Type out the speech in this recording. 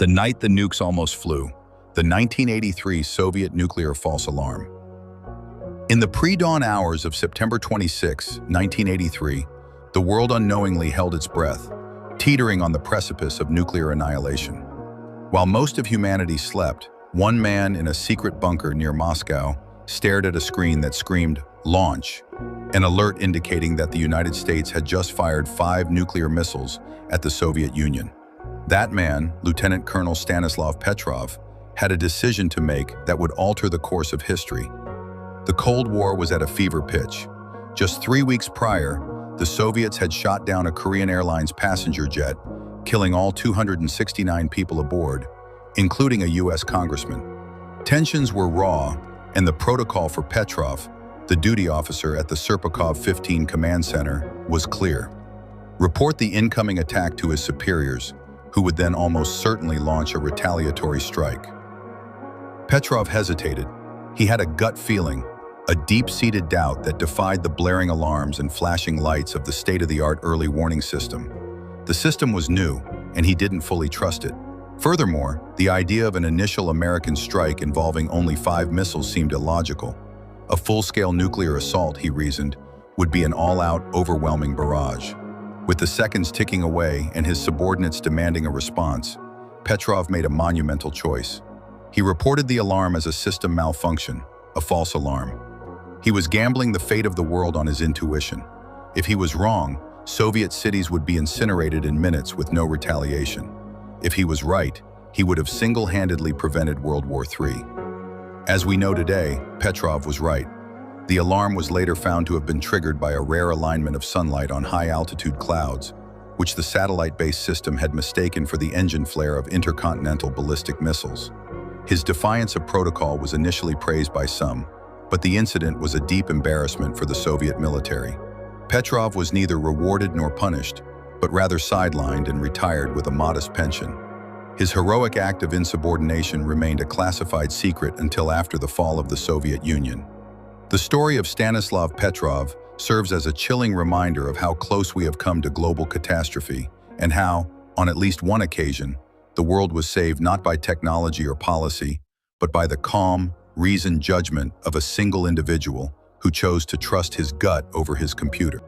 The night the nukes almost flew, the 1983 Soviet nuclear false alarm. In the pre-dawn hours of September 26, 1983, the world unknowingly held its breath, teetering on the precipice of nuclear annihilation. While most of humanity slept, one man in a secret bunker near Moscow stared at a screen that screamed, "Launch," an alert indicating that the United States had just fired 5 nuclear missiles at the Soviet Union. That man, Lieutenant Colonel Stanislav Petrov, had a decision to make that would alter the course of history. The Cold War was at a fever pitch. Just 3 weeks prior, the Soviets had shot down a Korean Airlines passenger jet, killing all 269 people aboard, including a U.S. congressman. Tensions were raw, and the protocol for Petrov, the duty officer at the Serpukhov 15 Command Center, was clear. Report the incoming attack to his superiors, who would then almost certainly launch a retaliatory strike. Petrov hesitated. He had a gut feeling, a deep-seated doubt that defied the blaring alarms and flashing lights of the state-of-the-art early warning system. The system was new, and he didn't fully trust it. Furthermore, the idea of an initial American strike involving only 5 missiles seemed illogical. A full-scale nuclear assault, he reasoned, would be an all-out, overwhelming barrage. With the seconds ticking away and his subordinates demanding a response, Petrov made a monumental choice. He reported the alarm as a system malfunction, a false alarm. He was gambling the fate of the world on his intuition. If he was wrong, Soviet cities would be incinerated in minutes with no retaliation. If he was right, he would have single-handedly prevented World War III. As we know today, Petrov was right. The alarm was later found to have been triggered by a rare alignment of sunlight on high-altitude clouds, which the satellite-based system had mistaken for the engine flare of intercontinental ballistic missiles. His defiance of protocol was initially praised by some, but the incident was a deep embarrassment for the Soviet military. Petrov was neither rewarded nor punished, but rather sidelined and retired with a modest pension. His heroic act of insubordination remained a classified secret until after the fall of the Soviet Union. The story of Stanislav Petrov serves as a chilling reminder of how close we have come to global catastrophe and how, on at least one occasion, the world was saved not by technology or policy, but by the calm, reasoned judgment of a single individual who chose to trust his gut over his computer.